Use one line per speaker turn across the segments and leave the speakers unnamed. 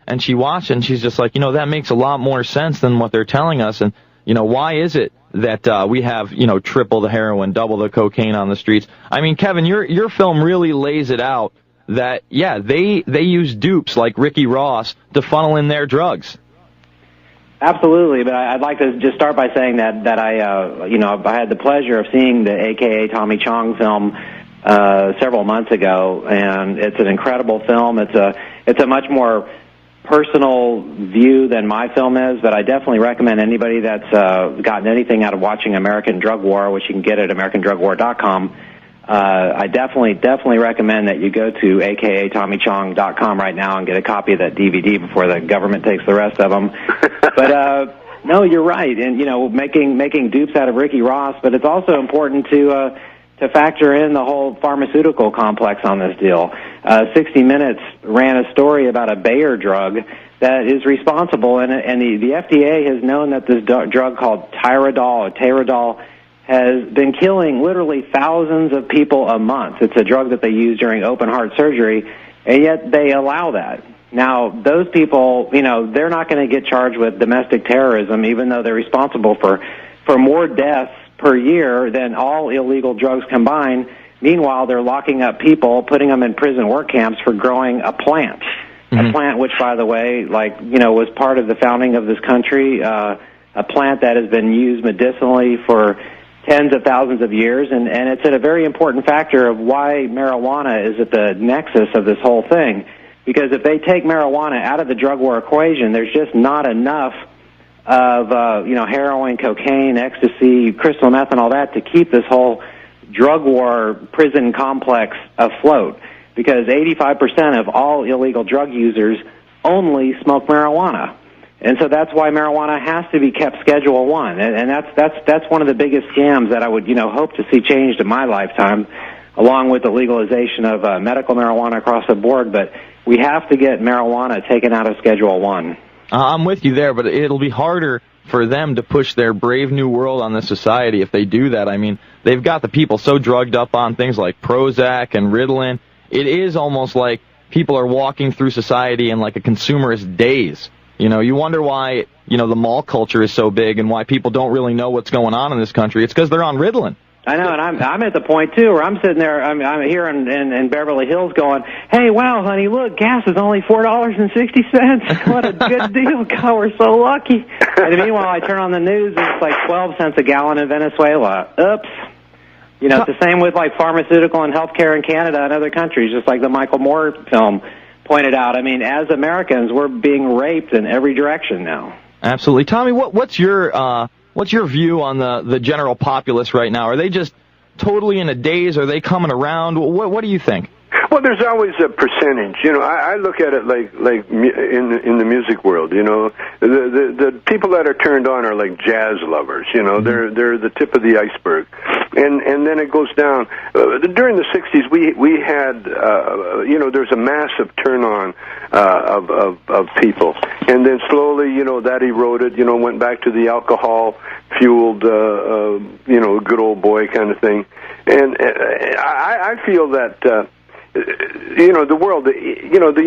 and she watched it, and she's just like, that makes a lot more sense than what they're telling us. And, why is it that we have, triple the heroin, double the cocaine on the streets? I mean, Kevin, your film really lays it out that, yeah, they use dupes like Ricky Ross to funnel in their drugs.
Absolutely, but I'd like to just start by saying that I had the pleasure of seeing the AKA Tommy Chong film several months ago, and it's an incredible film. It's a much more personal view than my film is, but I definitely recommend anybody that's gotten anything out of watching American Drug War, which you can get at AmericanDrugWar.com. I definitely recommend that you go to akatommychong.com right now and get a copy of that DVD before the government takes the rest of them. But no, you're right, and making dupes out of Ricky Ross, but it's also important to factor in the whole pharmaceutical complex on this deal. 60 Minutes ran a story about a Bayer drug that is responsible, and the FDA has known that this drug called Tyranny has been killing literally thousands of people a month. It's a drug that they use during open heart surgery, and yet they allow that. Now, those people, they're not going to get charged with domestic terrorism, even though they're responsible for more deaths per year than all illegal drugs combined. Meanwhile, they're locking up people, putting them in prison work camps for growing a plant. A plant which, by the way, was part of the founding of this country, a plant that has been used medicinally for tens of thousands of years, and it's a very important factor of why marijuana is at the nexus of this whole thing. Because if they take marijuana out of the drug war equation, there's just not enough of heroin, cocaine, ecstasy, crystal meth, and all that to keep this whole drug war prison complex afloat. Because 85% of all illegal drug users only smoke marijuana. And so that's why marijuana has to be kept Schedule 1. And that's one of the biggest scams that I would, hope to see changed in my lifetime, along with the legalization of medical marijuana across the board. But we have to get marijuana taken out of Schedule 1.
I'm with you there, but it'll be harder for them to push their brave new world on this society if they do that. I mean, they've got the people so drugged up on things like Prozac and Ritalin. It is almost like people are walking through society in like a consumerist daze. You wonder why, the mall culture is so big and why people don't really know what's going on in this country. It's because they're on Ritalin.
I know, and I'm at the point, too, where I'm sitting there, I'm here in Beverly Hills going, hey, wow, honey, look, gas is only $4.60. What a good deal. God, we're so lucky. And meanwhile, I turn on the news, and it's like 12 cents a gallon in Venezuela. Oops. It's the same with, pharmaceutical and healthcare in Canada and other countries, just like the Michael Moore film pointed out. I mean, as Americans, we're being raped in every direction now.
Absolutely. Tommy, what's your view on the general populace right now? Are they just totally in a daze? Are they coming around? What do you think?
Well, there's always a percentage. I look at it like in the music world. The people that are turned on are like jazz lovers. They're the tip of the iceberg, and then it goes down. During the '60s, we had there's a massive turn on of people, and then slowly that eroded. Went back to the alcohol fueled good old boy kind of thing, and I feel that. The world, the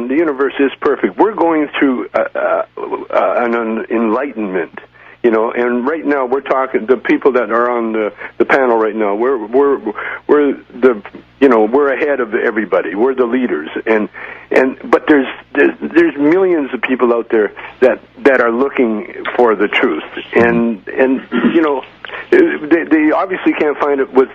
universe is perfect. We're going through an enlightenment, and right now we're talking, the people that are on the panel right now, we're ahead of everybody. We're the leaders, but there's millions of people out there that are looking for the truth, and they obviously can't find it with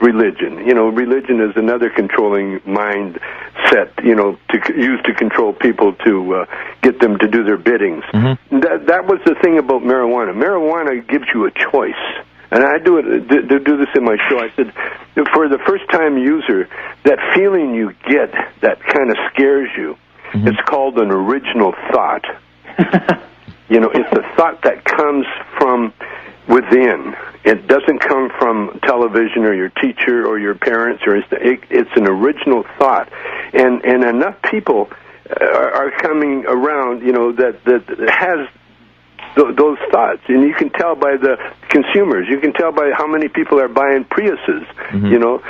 religion. Religion is another controlling mindset, to use to control people to get them to do their biddings. Mm-hmm. That was the thing about marijuana. Marijuana gives you a choice. And I do this in my show. I said, for the first-time user, that feeling you get that kind of scares you, mm-hmm. It's called an original thought. It's a thought that comes from within. It doesn't come from television or your teacher or your parents, or it's an original thought. And enough people are coming around, that has those thoughts, and you can tell by the consumers. You can tell by how many people are buying Priuses. You know,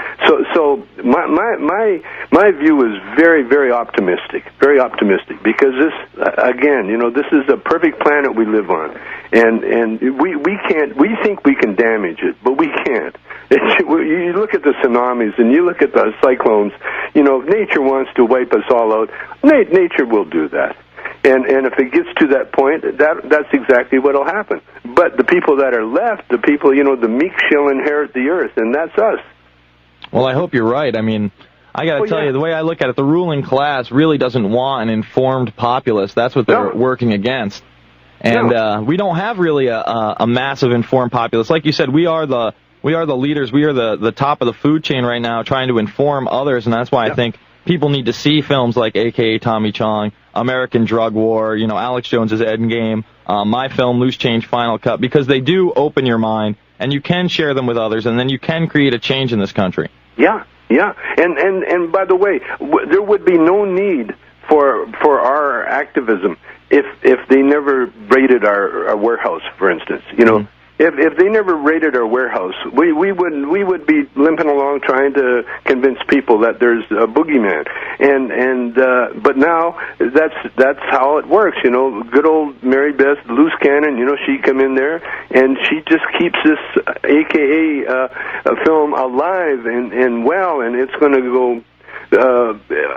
so my view is very, very optimistic, because this again, you know, this is a perfect planet we live on, and we can't. We think we can damage it, but we can't. You look at the tsunamis and you look at the cyclones. You know, if nature wants to wipe us all out, nature will do that. And if it gets to that point, that's exactly what will happen. But the people that are left, the people, you know, the meek shall inherit the earth, and that's us.
Well, I hope you're right. I mean, I got to tell you, the way I look at it, the ruling class really doesn't want an informed populace. That's what they're working against. And we don't have really a massive informed populace. Like you said, we are the leaders. We are the top of the food chain right now, trying to inform others, and that's why I think people need to see films like A.K.A. Tommy Chong, American Drug War, you know, Alex Jones's Endgame, my film Loose Change Final Cut, because they do open your mind, and you can share them with others, and then you can create a change in this country.
Yeah. And by the way, there would be no need for our activism if they never raided our warehouse, for instance. You know, if they never raided our warehouse, we would be limping along trying to convince people that there's a boogeyman. But now that's how it works. You know, good old Mary Beth Loose Cannon. You know, she come in there and she just keeps this AKA film alive and well, and it's going to go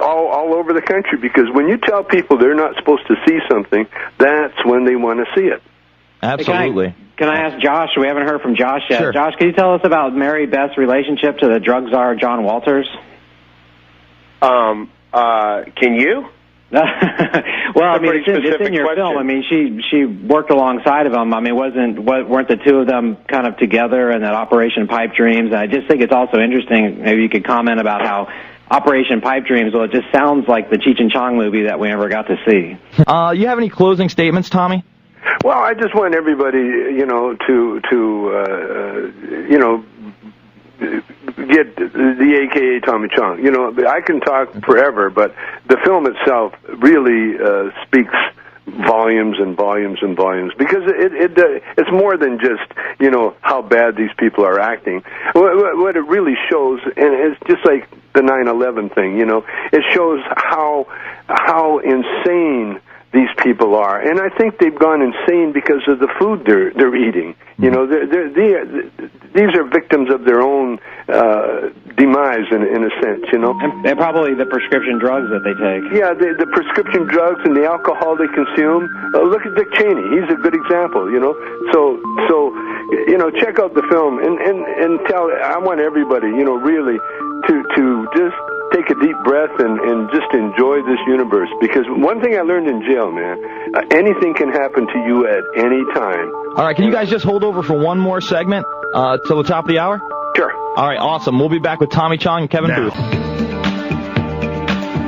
all over the country, because when you tell people they're not supposed to see something, that's when they want to see it.
Absolutely.
Can I ask Josh? We haven't heard from Josh yet.
Sure.
Josh, can you tell us about Mary Beth's relationship to the drug czar John Walters?
Can you?
Well, I mean, it's in your film. I mean, she worked alongside of him. I mean, weren't the two of them kind of together in that Operation Pipe Dreams? And I just think it's also interesting. Maybe you could comment about how Operation Pipe Dreams. Well, it just sounds like the Cheech and Chong movie that we never got to see.
You have any closing statements, Tommy?
Well, I just want everybody, you know, to you know, get the AKA Tommy Chong. You know, I can talk forever, but the film itself really speaks volumes and volumes and volumes, because it's more than just, you know, how bad these people are acting. What it really shows, and it's just like the 9/11 thing, you know, it shows how insane these people are, and I think they've gone insane because of the food they're eating. You know, these are victims of their own demise in a sense. You know,
and probably the prescription drugs that they take.
Yeah, the prescription drugs and the alcohol they consume. Look at Dick Cheney; he's a good example. You know, so you know, check out the film and tell. I want everybody, you know, really to just take a deep breath and just enjoy this universe, because one thing I learned in jail, man, anything can happen to you at any time.
All right, can you guys just hold over for one more segment till the top of the hour?
Sure.
All right, awesome. We'll be back with Tommy Chong and Kevin Booth.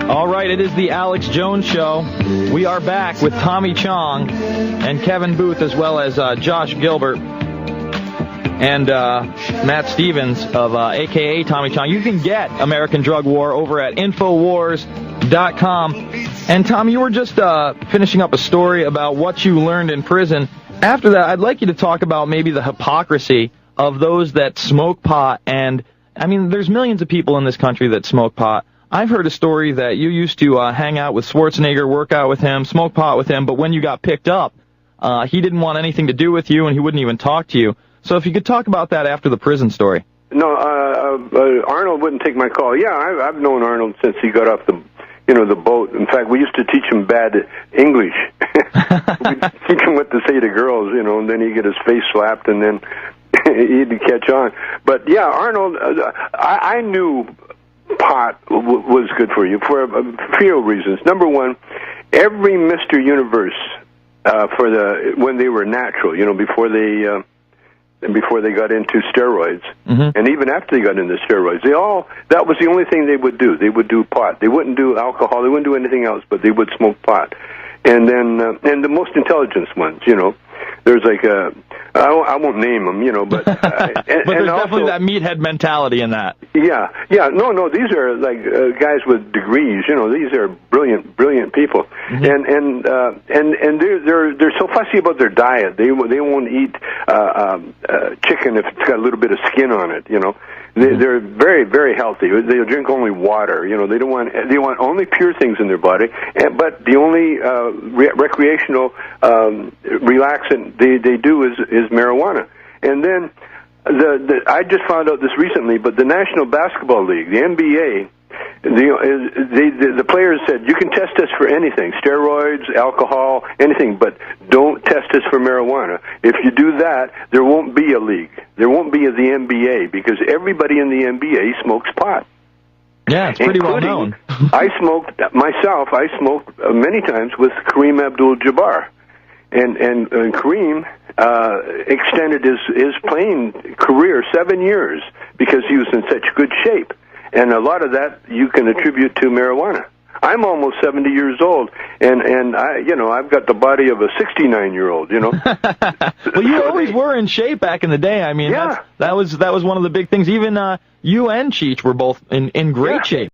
All right, it is the Alex Jones Show. We are back with Tommy Chong and Kevin Booth, as well as Josh Gilbert and Matt Stevens of A.K.A. Tommy Chong. You can get American Drug War over at Infowars.com. And, Tom, you were just finishing up a story about what you learned in prison. After that, I'd like you to talk about maybe the hypocrisy of those that smoke pot. And, I mean, there's millions of people in this country that smoke pot. I've heard a story that you used to hang out with Schwarzenegger, work out with him, smoke pot with him, but when you got picked up, he didn't want anything to do with you, and he wouldn't even talk to you. So if you could talk about that after the prison story.
No, Arnold wouldn't take my call. Yeah, I've known Arnold since he got off the boat. In fact, we used to teach him bad English. We'd teach him what to say to girls, you know, and then he'd get his face slapped, and then he'd catch on. But yeah, Arnold, I knew pot was good for you for a few reasons. Number one, every Mr. Universe when they were natural, you know, before they got into steroids, and even after they got into steroids, that was the only thing they would do. They would do pot. They wouldn't do alcohol. They wouldn't do anything else, but they would smoke pot. And then, and the most intelligent ones, you know, there's like I won't name them, but
but there's definitely that meathead mentality in that.
Yeah. No, these are like guys with degrees. These are brilliant people, and they're so fussy about their diet. They won't eat chicken if it's got a little bit of skin on it. They're very, very healthy. They'll drink only water. They want only pure things in their body. But the only recreational relaxant they do is marijuana. And then I just found out this recently, but the National Basketball League, the NBA, the players said, you can test us for anything, steroids, alcohol, anything, but don't test us for marijuana. If you do that, there won't be a league. There won't be the NBA, because everybody in the NBA smokes pot.
Yeah, it's pretty well known.
I smoked many times with Kareem Abdul-Jabbar. And Kareem extended his playing career 7 years because he was in such good shape. And a lot of that you can attribute to marijuana. I'm almost 70 years old, and I've got the body of a 69-year-old.
Well, you always were in shape back in the day. I mean, that was one of the big things. Even you and Cheech were both in great shape.